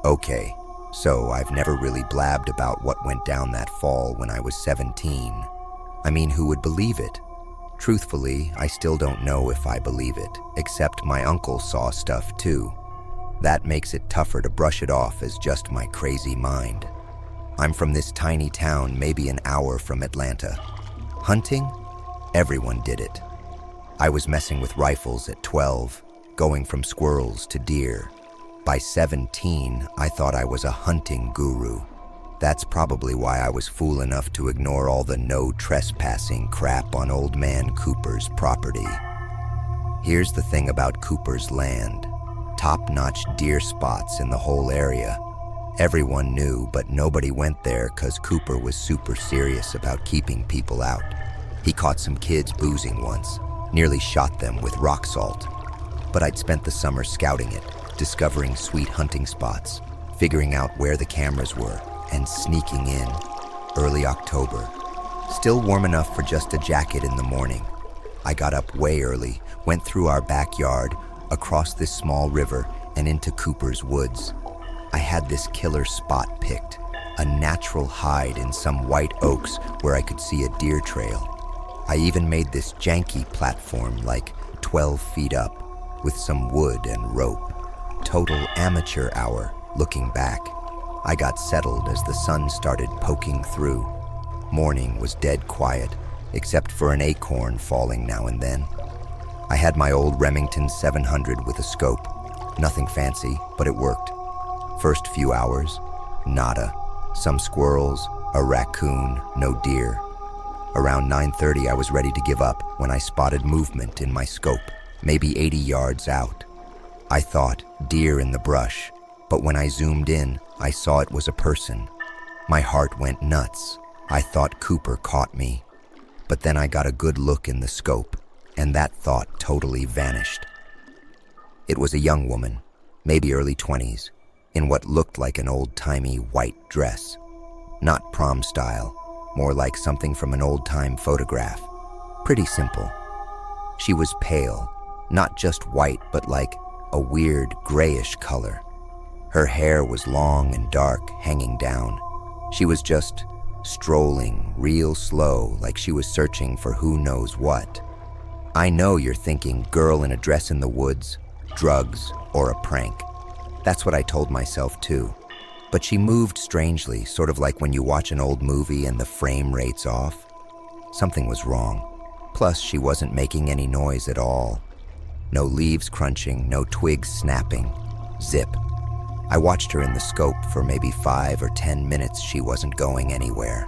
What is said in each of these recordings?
Okay, so I've never really blabbed about what went down that fall when I was 17. I mean, who would believe it? Truthfully, I still don't know if I believe it, except my uncle saw stuff too. That makes it tougher to brush it off as just my crazy mind. I'm from this tiny town, maybe an hour from Atlanta. Hunting? Everyone did it. I was messing with rifles at 12, going from squirrels to deer. By 17, I thought I was a hunting guru. That's probably why I was fool enough to ignore all the no trespassing crap on old man Cooper's property. Here's the thing about Cooper's land. Top-notch deer spots in the whole area. Everyone knew, but nobody went there because Cooper was super serious about keeping people out. He caught some kids boozing once, nearly shot them with rock salt. But I'd spent the summer scouting it, discovering sweet hunting spots, figuring out where the cameras were, and sneaking in. Early October. Still warm enough for just a jacket in the morning. I got up way early, went through our backyard, across this small river, and into Cooper's woods. I had this killer spot picked, a natural hide in some white oaks where I could see a deer trail. I even made this janky platform like 12 feet up, with some wood and rope. Total amateur hour, looking back. I got settled as the sun started poking through. Morning was dead quiet, except for an acorn falling now and then. I had my old Remington 700 with a scope. Nothing fancy, but it worked. First few hours, nada. Some squirrels, a raccoon, no deer. Around 9:30, I was ready to give up when I spotted movement in my scope, maybe 80 yards out. I thought, deer in the brush, but when I zoomed in, I saw it was a person. My heart went nuts. I thought Cooper caught me. But then I got a good look in the scope, and that thought totally vanished. It was a young woman, maybe early 20s, in what looked like an old-timey white dress. Not prom style, more like something from an old-time photograph. Pretty simple. She was pale, not just white, but like a weird grayish color. Her hair was long and dark, hanging down. She was just strolling real slow, like she was searching for who knows what. I know you're thinking girl in a dress in the woods, drugs, or a prank. That's what I told myself too. But she moved strangely, sort of like when you watch an old movie and the frame rate's off. Something was wrong. Plus, she wasn't making any noise at all. No leaves crunching, no twigs snapping. Zip. I watched her in the scope for maybe 5 or 10 minutes. She wasn't going anywhere.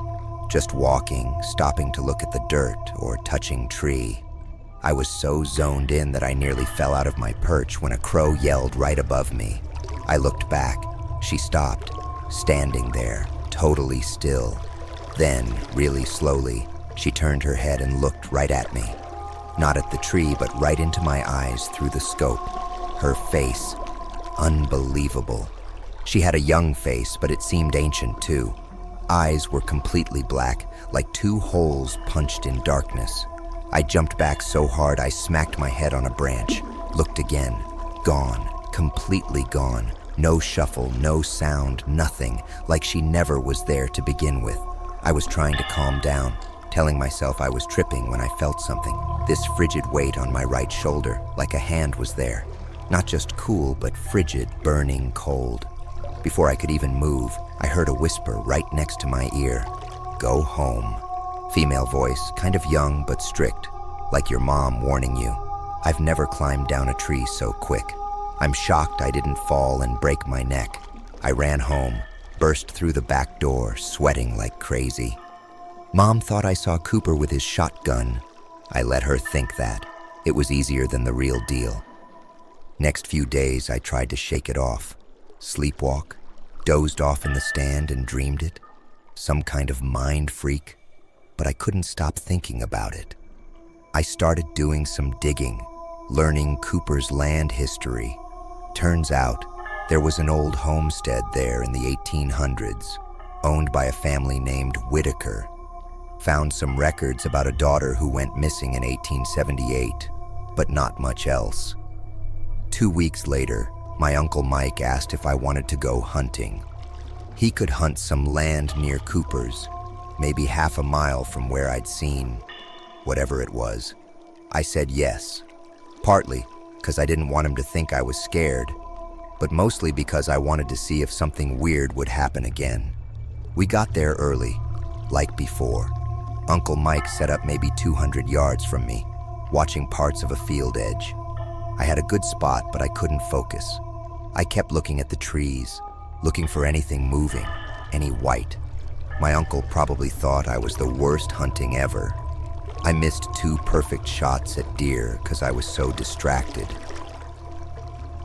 Just walking, stopping to look at the dirt or touching tree. I was so zoned in that I nearly fell out of my perch when a crow yelled right above me. I looked back. She stopped, standing there, totally still. Then, really slowly, she turned her head and looked right at me. Not at the tree, but right into my eyes through the scope. Her face, unbelievable. She had a young face, but it seemed ancient too. Eyes were completely black, like 2 holes punched in darkness. I jumped back so hard I smacked my head on a branch. Looked again. Gone. Completely gone. No shuffle, no sound, nothing. Like she never was there to begin with. I was trying to calm down, telling myself I was tripping when I felt something. This frigid weight on my right shoulder, like a hand was there. Not just cool, but frigid, burning cold. Before I could even move, I heard a whisper right next to my ear. Go home. Female voice, kind of young but strict, like your mom warning you. I've never climbed down a tree so quick. I'm shocked I didn't fall and break my neck. I ran home, burst through the back door, sweating like crazy. Mom thought I saw Cooper with his shotgun. I let her think that. It was easier than the real deal. Next few days, I tried to shake it off. Sleepwalk, dozed off in the stand and dreamed it. Some kind of mind freak. But I couldn't stop thinking about it. I started doing some digging, learning Cooper's land history. Turns out, there was an old homestead there in the 1800s, owned by a family named Whitaker. Found some records about a daughter who went missing in 1878, but not much else. 2 weeks later, My Uncle Mike asked if I wanted to go hunting. He could hunt some land near Cooper's, maybe half a mile from where I'd seen whatever it was. I said yes, partly because I didn't want him to think I was scared, but mostly because I wanted to see if something weird would happen again. We got there early, like before. Uncle Mike set up maybe 200 yards from me, watching parts of a field edge. I had a good spot, but I couldn't focus. I kept looking at the trees, looking for anything moving, any white. My uncle probably thought I was the worst hunting ever. I missed 2 perfect shots at deer because I was so distracted.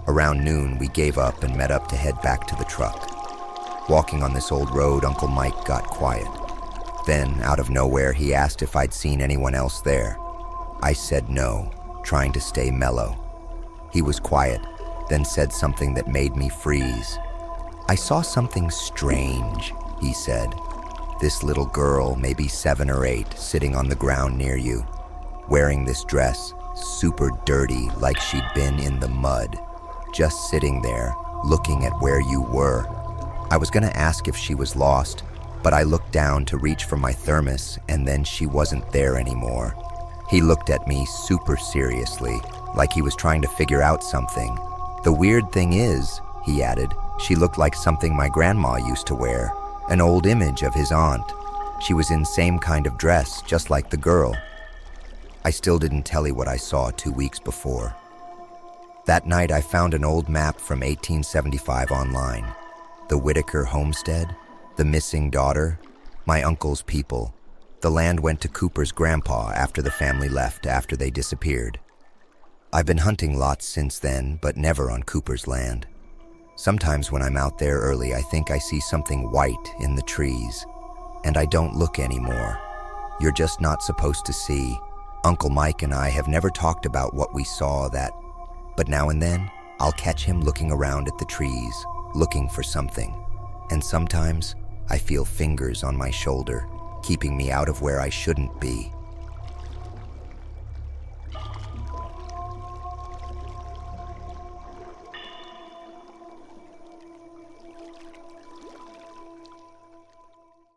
Around noon, we gave up and met up to head back to the truck. Walking on this old road, Uncle Mike got quiet. Then, out of nowhere, he asked if I'd seen anyone else there. I said no, trying to stay mellow. He was quiet, then said something that made me freeze. "I saw something strange," he said. "This little girl, maybe 7 or 8, sitting on the ground near you, wearing this dress, super dirty, like she'd been in the mud, just sitting there, looking at where you were." I was gonna ask if she was lost, but I looked down to reach for my thermos, and then she wasn't there anymore. He looked at me super seriously, like he was trying to figure out something. "The weird thing is," he added, "she looked like something my grandma used to wear, an old image of his aunt. She was in same kind of dress, just like the girl." I still didn't tell you what I saw 2 weeks before. That night I found an old map from 1875 online. The Whitaker homestead, the missing daughter, my uncle's people. The land went to Cooper's grandpa after the family left after they disappeared. I've been hunting lots since then, but never on Cooper's land. Sometimes when I'm out there early, I think I see something white in the trees, and I don't look anymore. You're just not supposed to see. Uncle Mike and I have never talked about what we saw but now and then, I'll catch him looking around at the trees, looking for something. And sometimes, I feel fingers on my shoulder, keeping me out of where I shouldn't be.